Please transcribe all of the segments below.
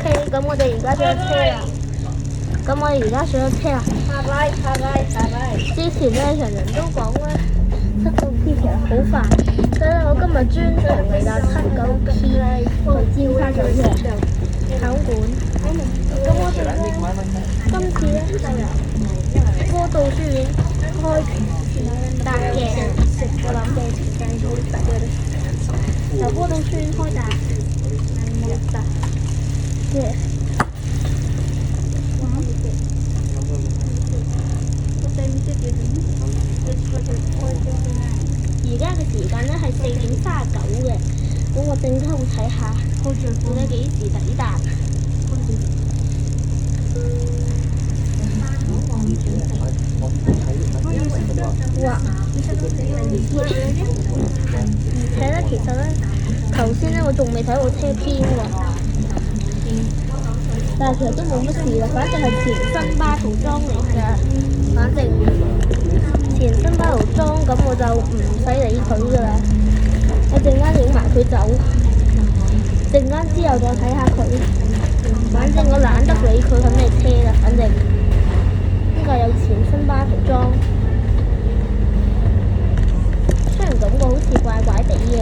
OK，咁我哋而家上車啦。咁我哋而家上咗車啦。之前咧，人人都講咧796P 其實好快，所以咧我今日專程嚟架796P去尖沙咀嘅考館。咁我哋咧今次咧就由歌道書院開搭嘅，我諗由歌道書院開搭嘅。而家嘅時間咧係4:39嘅，咁我陣間會睇下到底幾時抵達。哇！而且咧，其實咧，頭先咧我仲未睇到車編喎，但係其實都冇乜事啦，反正係前身巴塗裝嚟㗎，反正前身巴塗裝，咁我就唔使理佢㗎啦。我陣間影埋佢走，陣間之後再睇下佢。反正我懶得理佢係咩車啦，反正呢個有前身巴塗裝，雖然感覺好似怪怪地嘅。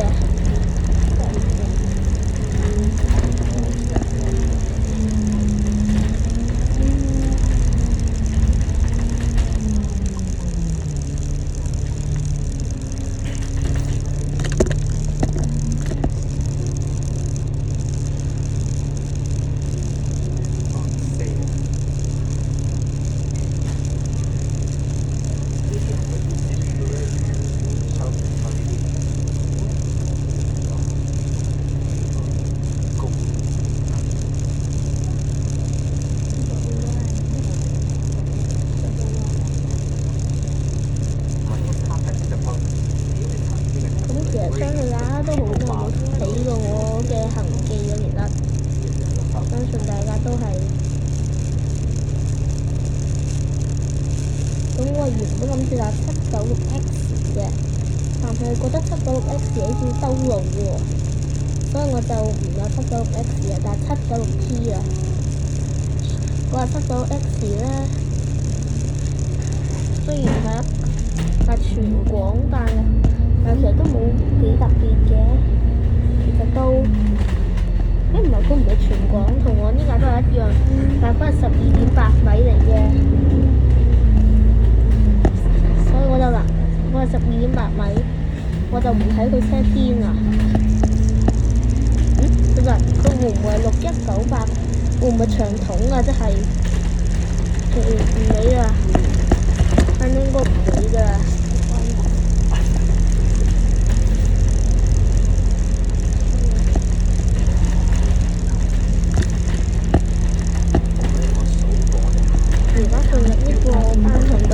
原本諗住搭796X 嘅，但係覺得796X好似兜路喎，所以我就唔有796X啊，但係796P啊。我話796X咧，雖然係全廣，但係其實都冇幾特別嘅，其實都唔係都唔係全廣，同我呢架都係一樣，但係嗰係12.8米嚟嘅。所以我就嗱，我係12.8米，我就唔睇佢車邊啦。其實佢會唔會係6198？會唔會長筒啊？即係唔理啦，反正應該唔會㗎啦。而家進入呢個單行道。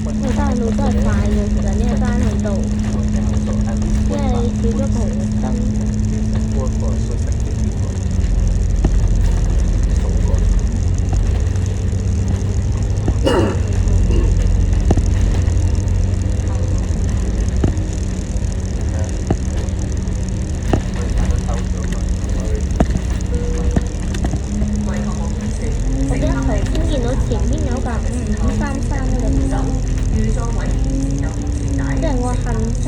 呢個單行道真係快嘅，其實呢個單行道，因為少咗紅綠燈。我記得頭先見到前邊有架5533嗰隻手，即係我行車。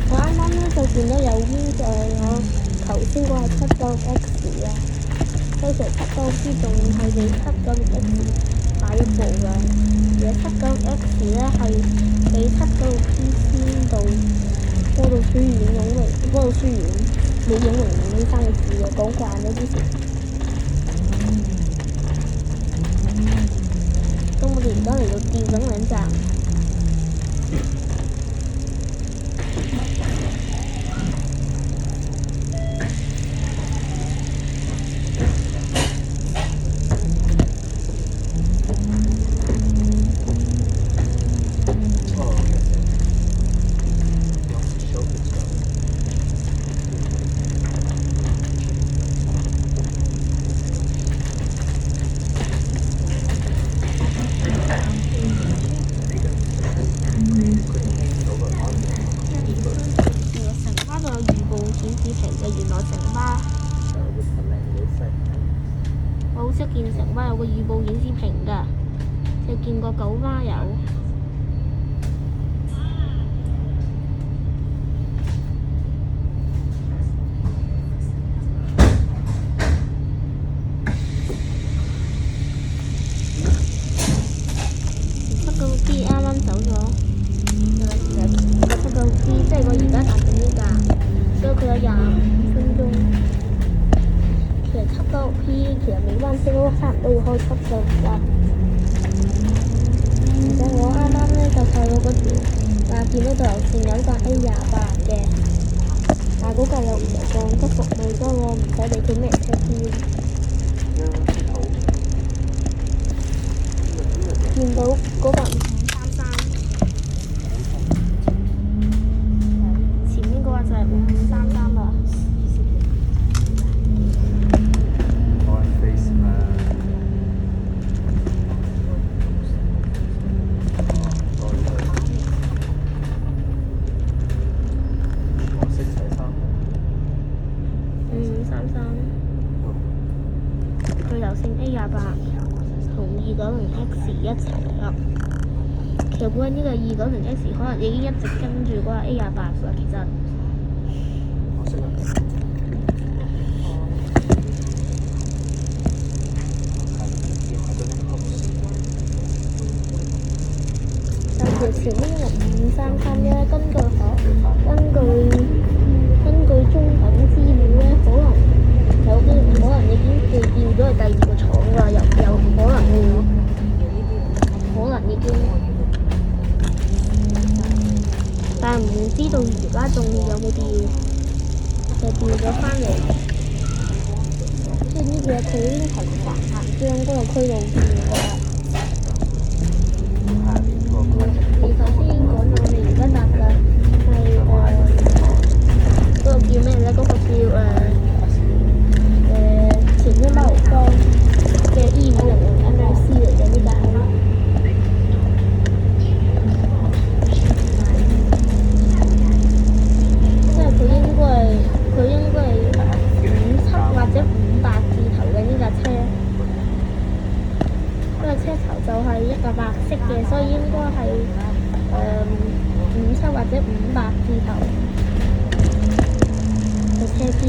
我啱啱咧就見到有邊就係我頭先嗰個796X啊，嗰時796P仲係比796X快一步㗎，而796X咧係比796P先到歌道書院冇永榮呢3個字嘅，講慣咗之前。咁我哋而家嚟到吊緊兩站。㗎，你見過九蛙有？黑狗機啱啱走咗，黑狗機即係我而家搭緊呢架，所以佢有25分鐘。其實黑狗機其實美灣車都差唔多要開7㗎啦。而且我啱啱咧就睇到嗰條見到導遊線有架 A28嘅，但係嗰架又唔係降級服務，所以我唔使理佢咩車標。見到嗰架5533，前面嗰架就係5533啦。佢由線 A28同290X 一齊入，其實本身呢個290X 可能已經一直跟住嗰個 A28啦，其實。但條前面嘅5533咧，根據中等資料咧，可能已經調咗去第2個廠啦，又可能已經，但係唔知道而家仲有冇調，就調咗翻嚟。即係呢個佢已經行將嗰個區路線㗎。你頭先講到我哋而家搭嘅係嗰個叫咩咧？嗰個叫前一貓方嘅E500MLC 嚟嘅呢架。即係佢應該係57或者58字頭嘅呢架車。呢個車頭就係一個白色嘅，所以應該係57或者58字頭嘅車標。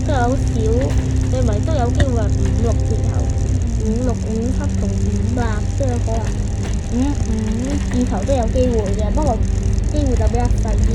都有少，你咪都有機會係56字頭，56、57同58，即係可能55字頭都有機會嘅，不過機會就比較細啲。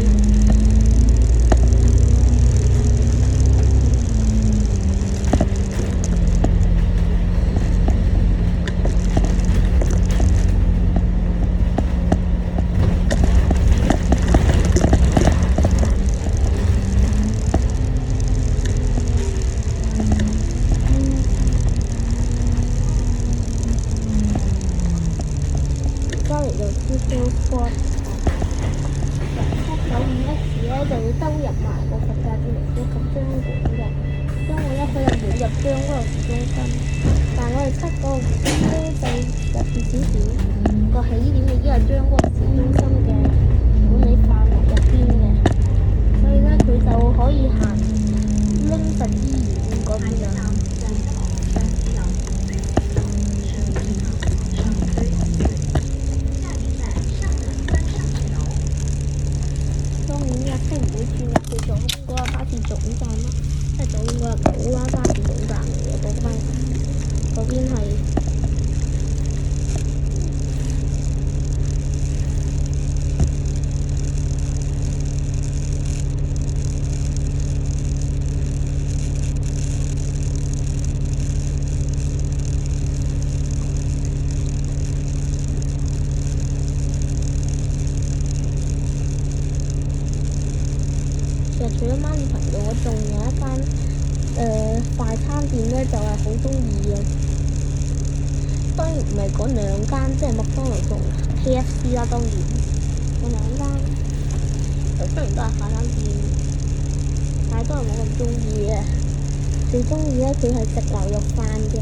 795X 咧就要兜入埋個國家之名古及張館嘅，因為咧佢係冇入張嗰個市中心，但係我哋7個咧就入邊少少個起點已經係將嗰個市中心嘅管理範圍入邊嘅，所以咧佢就可以行拎實醫院嗰邊啊。車唔會轉入去左嗰個巴士總站咯，即係左邊嗰個九灣巴士總站嚟嘅嗰邊係。除咗媽咪朋友，我仲有一間快餐店咧，就係好中意嘅。當然唔係嗰兩間，即係麥當勞同 KFC 啦。當然嗰兩間雖然都係快餐店，但係都係冇咁中意嘅。最中意咧，佢係食牛肉飯嘅，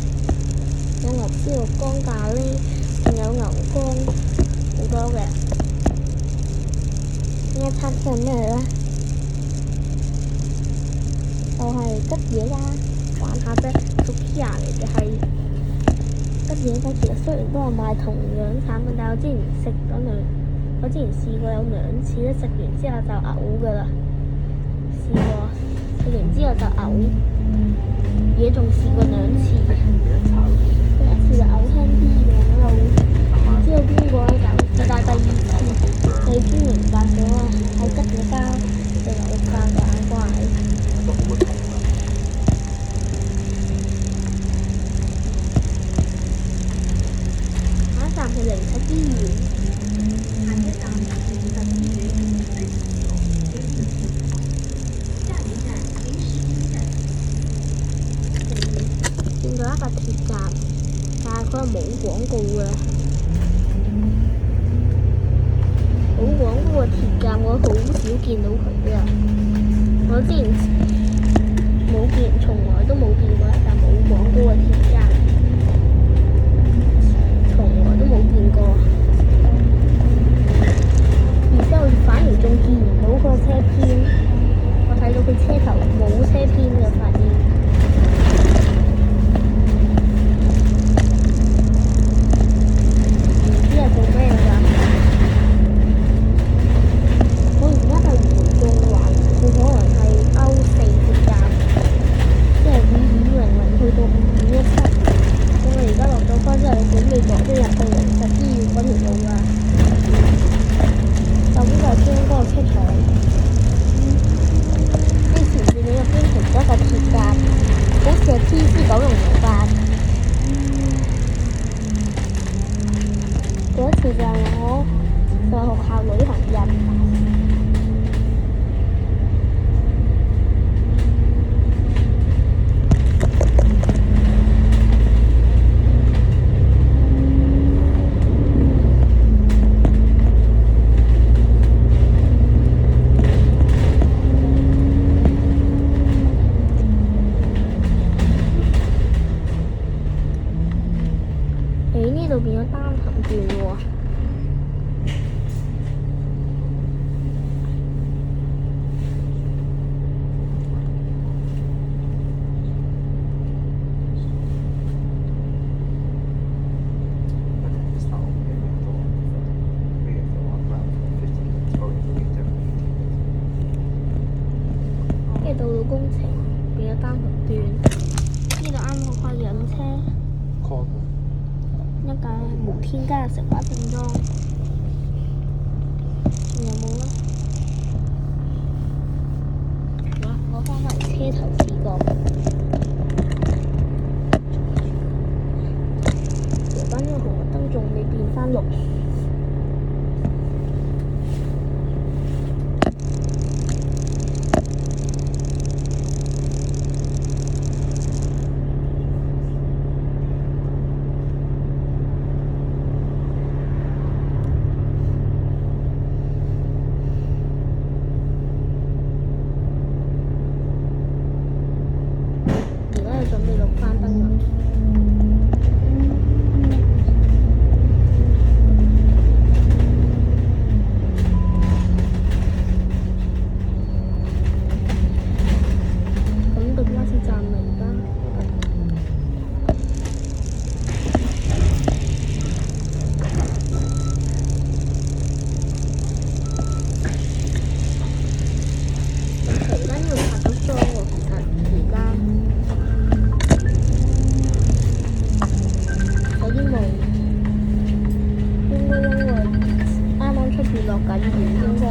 有牛燒肉乾咖喱，仲有牛肝好多嘅。nghe thanh phần này là就係吉野家玩下啫，屬 Kia 嚟嘅係吉野家。其實雖然都係賣同樣產品，但係我之前試過有2次咧，食完之後就嘔㗎啦。試過食完之後就嘔，而且仲試過2次，第1次就嘔輕啲嘅，我又唔知道邊個咧搞，但係第2次你先明白咗啊，喺吉野家就有炸嘅眼怪。下一站係靈實醫院。下一站靈實醫院。見到一個鐵閘，但係佢係冇廣告嘅。冇廣告嘅鐵閘，我好少見到佢啊！我之前從來都冇見過一笪冇廣告嘅鐵閘，從來都冇見過。然之後反而仲見唔到個車編，我睇到佢車頭冇車編嘅發現。唔知係做咩㗎？我而家就嚴重懷疑佢可能係歐4鐵閘，即係5500去到5517。咁我而家落咗班之後，準備坐車入去靈實醫院嗰條路㗎。就呢個將嗰個車廠，跟前面入邊停咗一個鐵閘，好似係 TC908。嗰一次就係我上學校旅行日。呢度變咗單行段喎。跟住道路工程變咗單行段，呢度啱好開養車。一架無添加嘅食品正裝，仲有冇咧？我翻返嚟車頭視角，右邊呢個紅綠燈仲未變返綠。準備綠翻燈啦！咁到巴士站嚟啦！而家要拍咗妝喎，其實而家。有啲霧，應該因為啱啱出邊落緊雨，應該。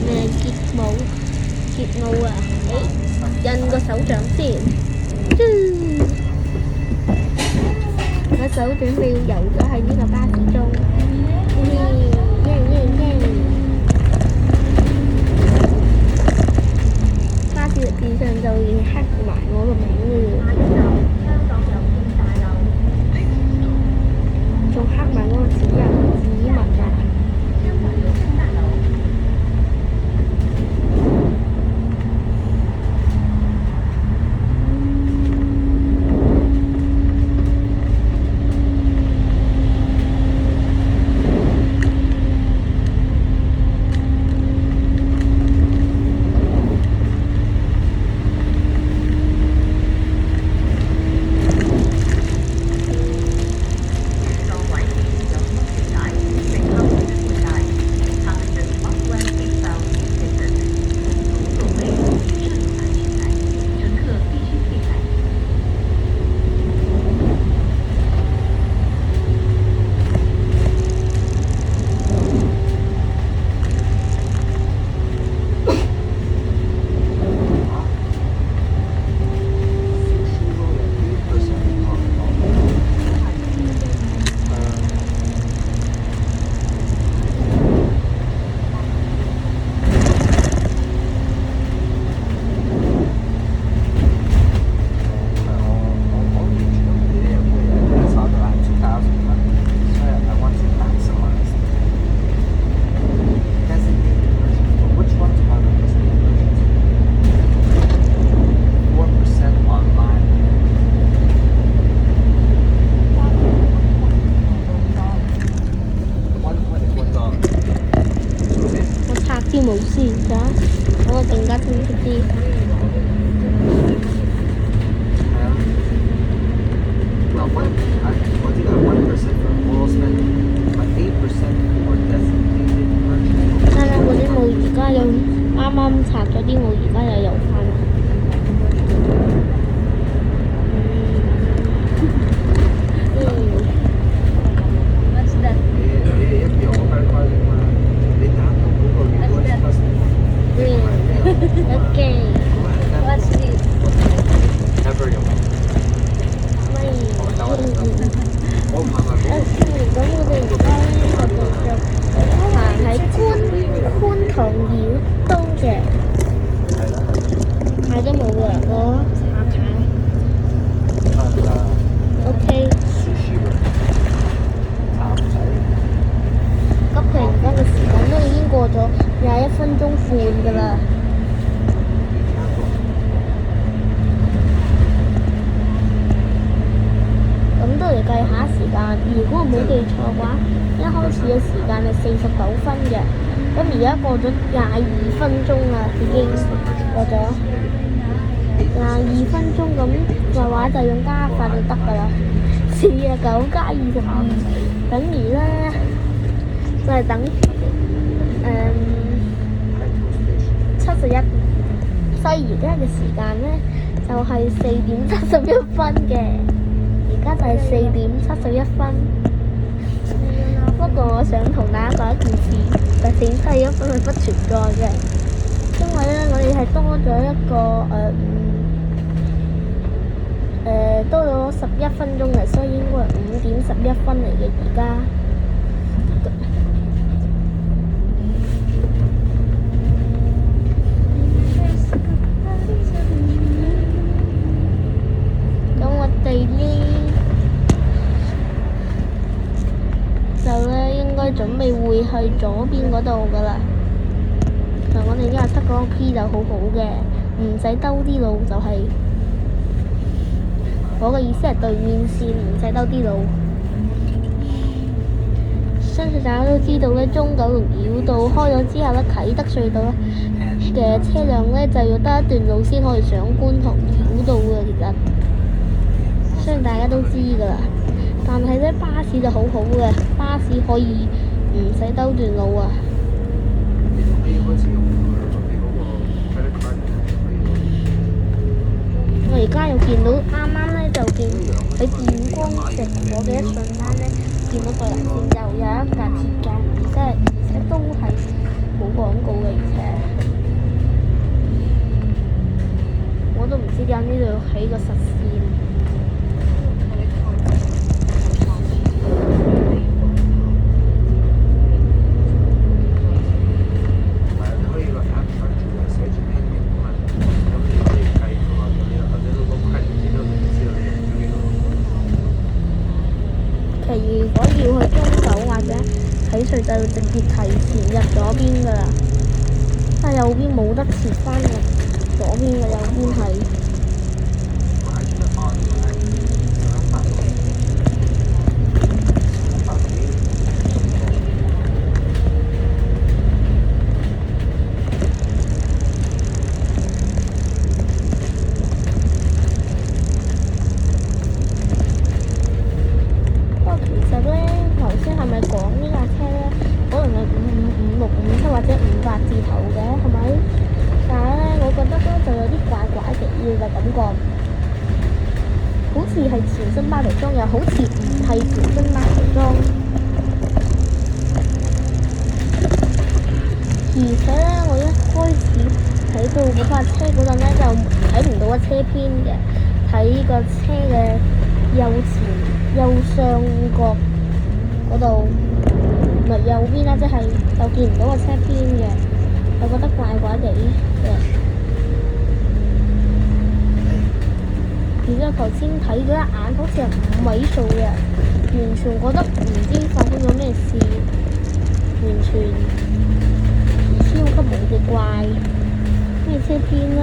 咩傑舞啊！印個手掌先，我手準備要游咗喺呢個巴士中，巴士邊上就已經刻埋我個名啦，仲刻埋我個指紋啊！冇事㗎，我更加清晰啲。但係嗰啲霧而家又啱啱拆咗啲霧，而家又有翻。21分鐘半㗎啦，咁都嚟計下時間。如果我冇記錯嘅話，一開始嘅時間係49分嘅，咁而家過咗22分鐘啦，已經過咗22分鐘，咁嘅話就用加法就得㗎啦。49加22等於咧，就係等71，所以而家嘅時間咧就係4點71分嘅，而家就係4點71分。不過我想同大家講一件事，就4點71分係不存在嘅，因為咧我哋係多咗一個多咗11分鐘嘅，所以應該係5點11分嚟嘅而家。準備會去左邊嗰度㗎啦，我哋今日得嗰個 P 就好好嘅，唔使兜啲路就係、我嘅意思係對面線唔使兜啲路。相信大家都知道咧，中九龍繞道開咗之後咧，啟德隧道咧嘅車輛咧就要得一段路先可以上觀塘繞道嘅，其實相信大家都知㗎啦。但係咧巴士就好好嘅，巴士可以唔使兜段路啊！我而家又見到啱啱咧就見喺電光石火嘅一瞬間咧，見到對面又有一架鐵架，而且都係冇廣告嘅，而且。呢度起個實線。其實如果要去中九或者睇隧就直接提前入左邊㗎啦，但係右邊冇得切翻入左邊嘅，右邊係。或者500字頭嘅係咪？但係咧，我覺得咧就有啲怪怪地嘅感覺，好似係全身包頭裝，又好似唔係全身包頭裝。而且咧，我一開始睇到嗰架車嗰陣咧，就睇唔到個車邊嘅，睇個車嘅右前右上角嗰度。咪右邊啦，即係就見唔到個車邊嘅，我覺得怪怪地嘅。而且頭先睇嗰一眼好似係5位數嘅，完全覺得唔知發生咗咩事，完全超級無敵怪。咩車邊咧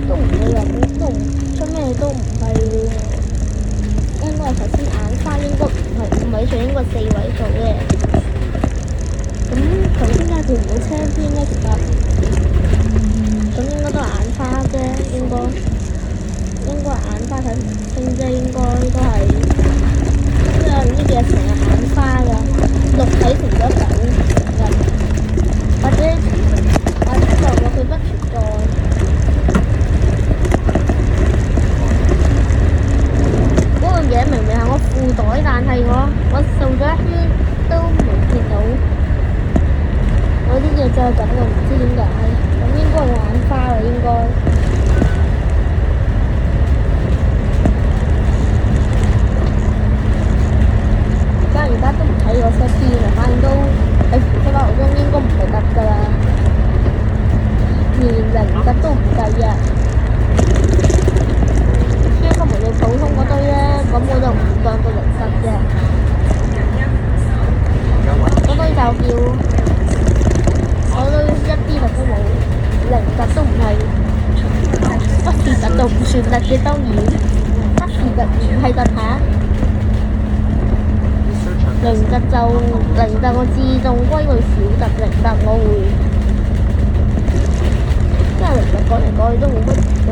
都唔會有，都出咩都唔係，應該係頭先眼花應該唔係5位數，應該4位數嘅。咁頭先點解佢唔會車邊咧？其實咁應該都係眼花啫，應該眼花睇唔清啫，應該都係，因為呢幾日成日眼花㗎，綠體成咗粉嘅，或者代表佢不存在。嗰樣嘢明明係我褲袋，但係我掃咗一圈都冇見到。我啲嘢就係咁，我唔知點解，咁應該係眼花啦，應該。而家都唔睇我車邊啦，反正都喺全身包頭裝應該唔係得㗎啦，連零格都唔計啊！超級無敵普通嗰堆咧，咁我就唔當個零格嘅，嗰堆就叫。我都一啲特都冇，零格都唔係，不是特就唔算特嘅，當然不是特唔係特下，零格就零格我自動歸類小特，零格我會，因為零格講嚟講去都冇乜用。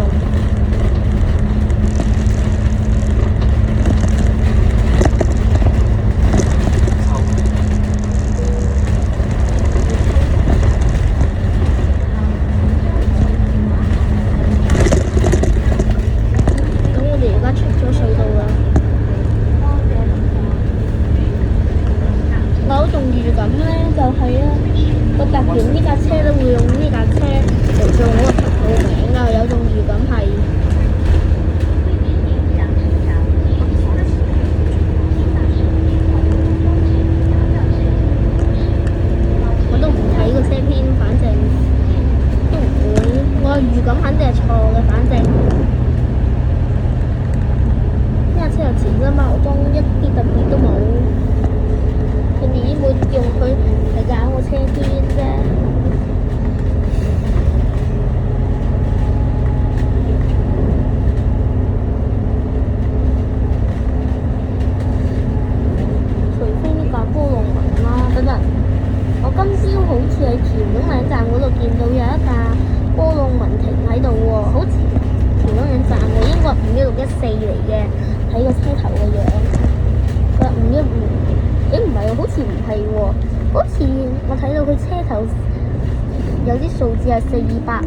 有啲數字係425，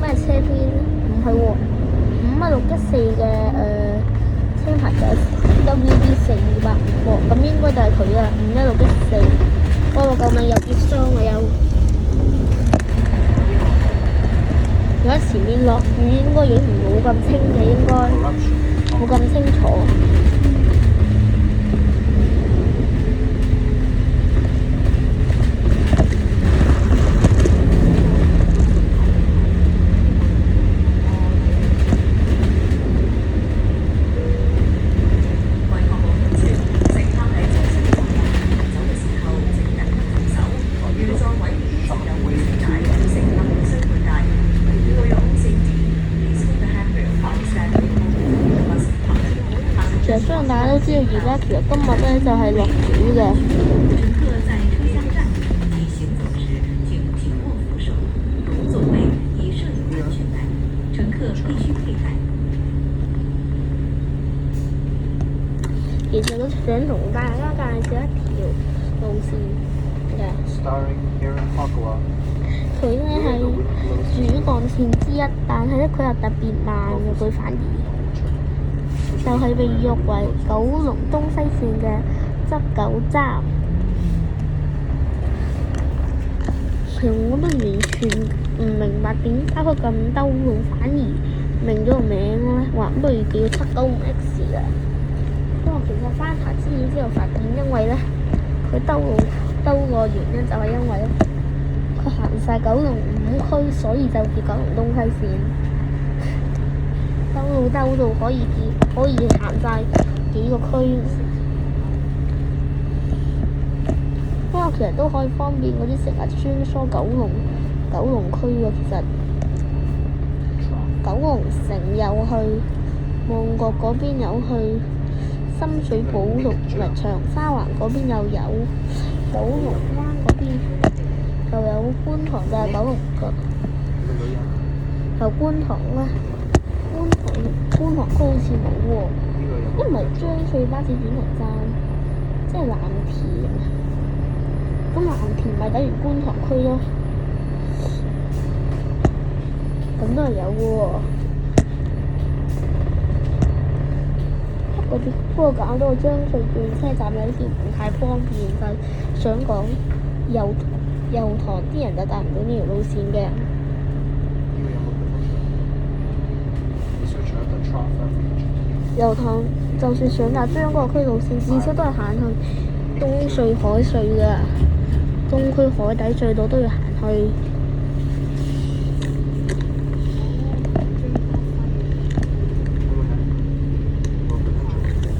咩車邊？唔係喎，5614嘅車牌就 WD425喎，咁應該就係佢啦，51614。我救命又結霜啊又！有一時前面落雨應該影唔冇咁清嘅，應該冇咁清楚。其實雖然大家都知道而家其實今日咧就係落雨嘅。其實都想同大家介紹一條路線嘅。佢咧係主幹線之一，但係咧佢又特別慢嘅，佢反而。就係被譽為九龍東西線嘅執九站。其實我都完全唔明白點解佢咁兜路，反而明咗個名咧，話不如叫795X啦。不過其實翻查資料之後發現，因為咧佢兜個原因就係因為咧佢行晒九龍5區，所以就叫九龍東西線。兜到可以行晒幾個區，不過其實都可以方便嗰啲成日穿梭九龍區嘅。其實九龍城有去，旺角嗰邊有去，深水埗同埋長沙灣嗰邊又有，九龍灣嗰邊又有，觀塘就係九龍角，就觀塘啦。觀塘區好似冇喎，因為張翠巴士轉乘站即係藍田，咁藍田咪等於觀塘區咯，咁都係有嘅喎。不過搞到張翠轉車站有啲唔太方便，就想講油塘啲人就搭唔到呢條路線嘅。油塘就算上架將嗰個區路線，至少都係行去東隧海隧㗎，東區海底隧道都要行去。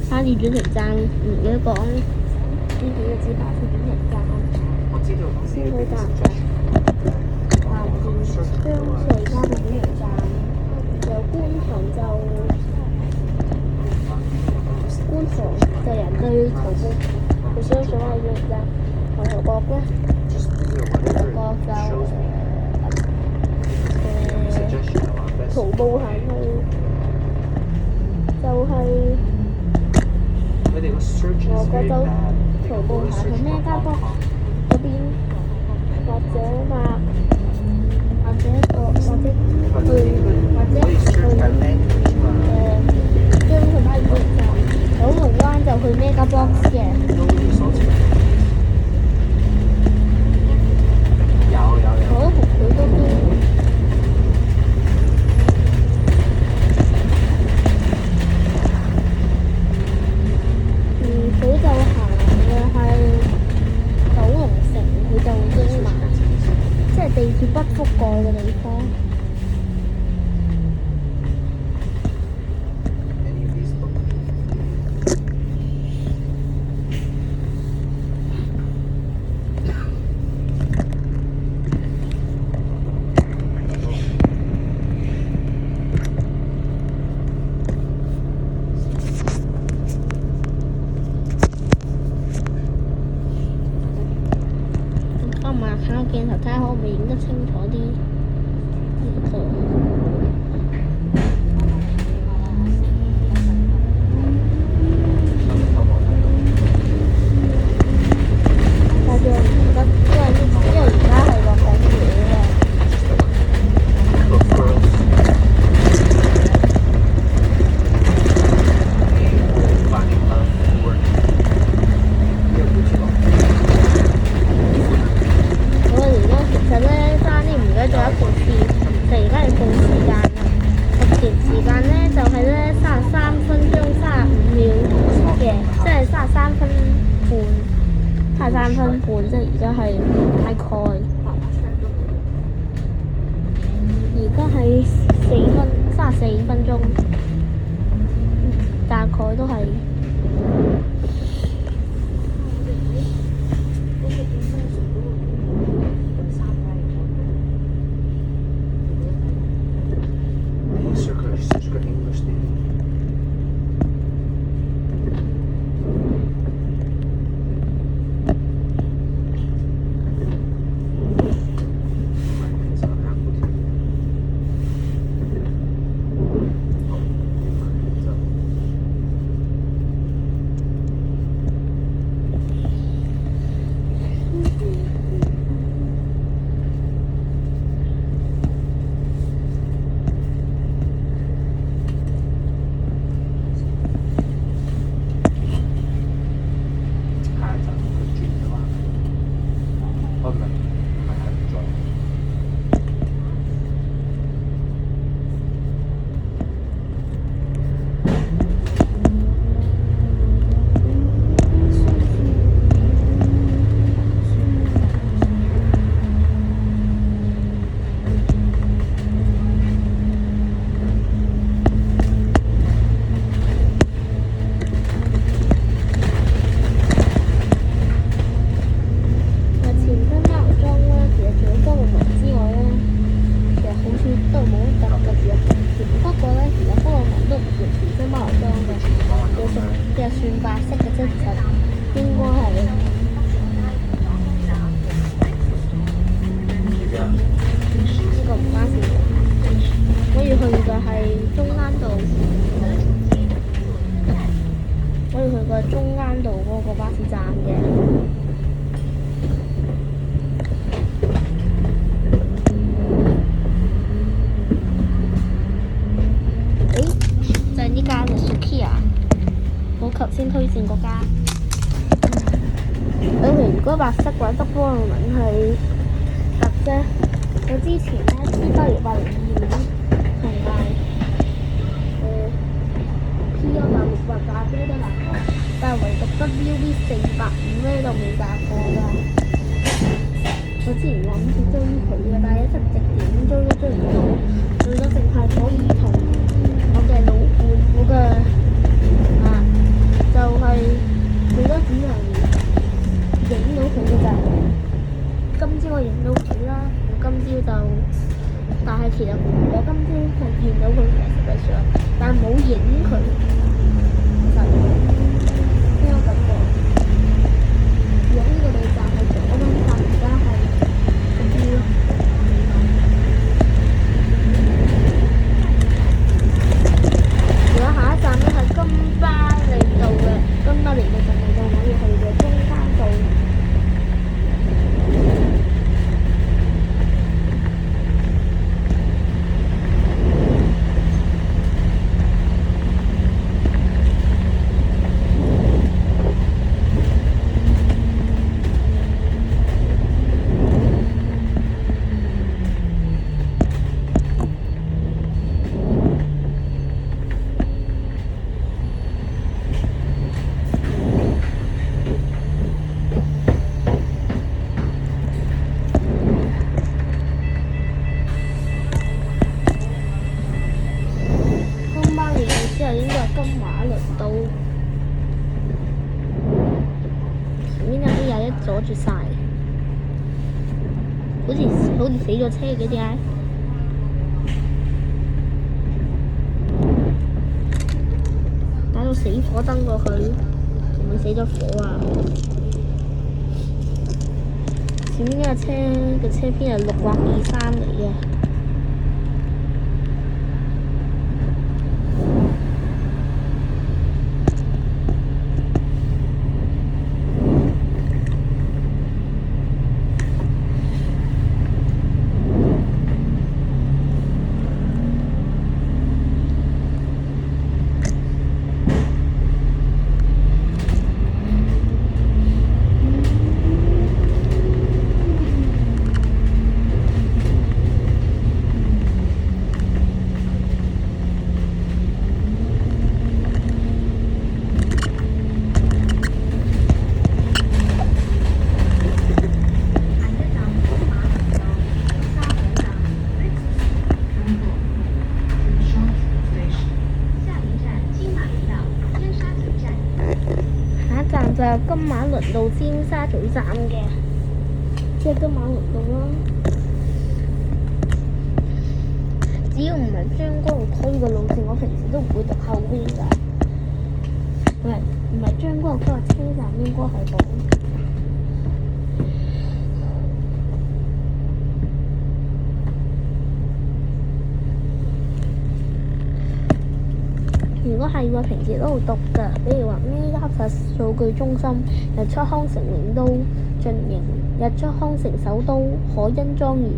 巴士轉乘站唔記得講呢幾個字，巴士轉乘站先去站嘅。藍田張翠巴士轉乘站，仲有觀塘就人對徒步，佢想上去轉乘站，牛頭角咧，牛頭角就徒步行去，就係我覺得徒步行去咩家北嗰邊，或者去將佢拉轉站，九龍灣就去咩家 box 嘅。我同佢嗰邊。佢就行嘅係九龍城，佢就英文，即係地鐵不覆蓋嘅地方。睇下鏡頭，睇下可唔可以影得清楚啲。鐘，大概都係。中間道嗰個巴士站嘅。就係呢間嘅 Sukiya，我頭先推薦嗰間。如果白色或者波浪紋係特啫，我之前咧黐翻嚟802同埋P186架飛得難過，但係唯獨WV450咧就冇架過㗎。我之前諗住追佢嘅，但係一直點追都追唔到，最多淨係可以同我嘅就係最多只能影到佢嘅咋。今朝我影到佢啦，我今朝就，但係其實我今朝係見到佢嘅實際上，但係冇影佢，其實呢個感覺。影呢個地站係左邊，但而家係咁如果下一站咧係金巴利道嘅，金巴利道就嚟到我要去嘅中間道。阻住晒，好似死咗車嘅點解？打到死火燈過去，仲會死咗火啊！前面呢架車嘅車編係623嚟嘅。今晚輪到尖沙咀站嘅，即係今晚輪到啦。只要唔係將軍澳區嘅路線，我平時都唔會讀後邊㗎。唔係將軍澳區嘅車站，應該係講。如果係我平時都會讀㗎，比如話咩嘉實數據中心、日出康城永都進營、日出康城首都海欣莊園，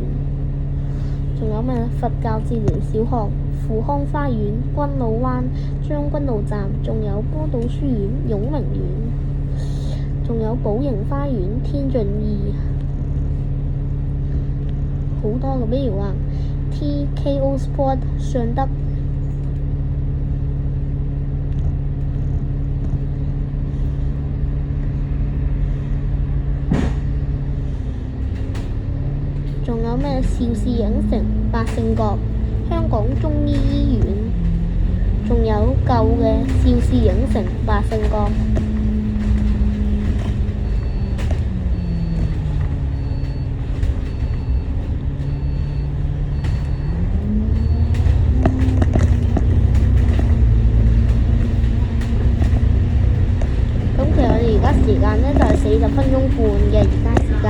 仲有咩佛教治療小學、富康花園、軍澳灣、將軍澳站，仲有波島書院、永明園，仲有寶盈花園、天晉意，好多嘅，比如話 TKO Sport 尚德。仲有咩邵氏影城、百勝角、香港中醫醫院，仲有舊嘅邵氏影城、百勝角。咁其實我哋而家時間呢，就係40分鐘半嘅而家時間。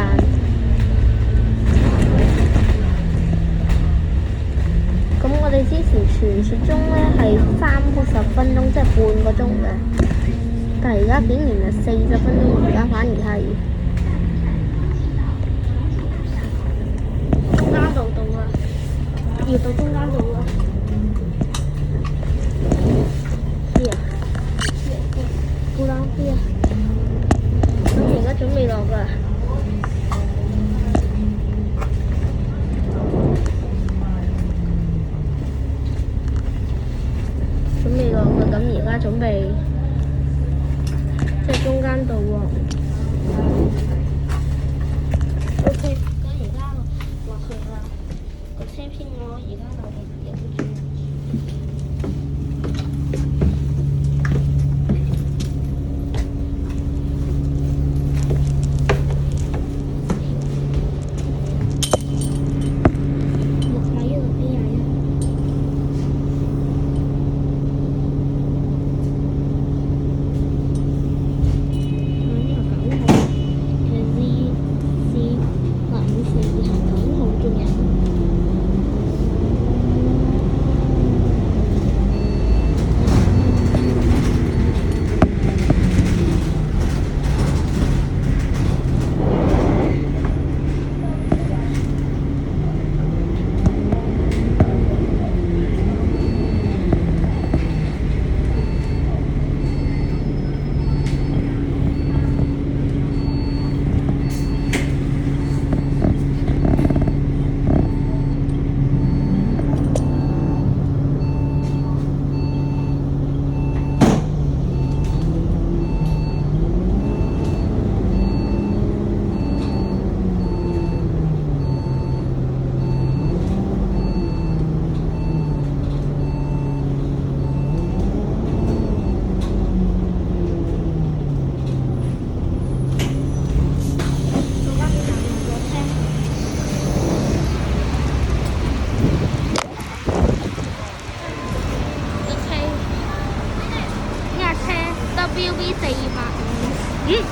咁我哋之前傳說中呢係30分鐘，即係半個鐘嘅，但係而家竟然係40分鐘，而家反而係中間道到啦，要到中間道啦。好啦，咁而家準備落㗎。咁而家準備，即係中間道喎。OK，咁而家落去啦。個車偏我而家就影住。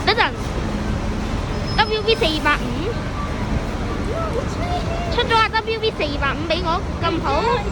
等陣 WV425出咗啊！WV425俾我咁好。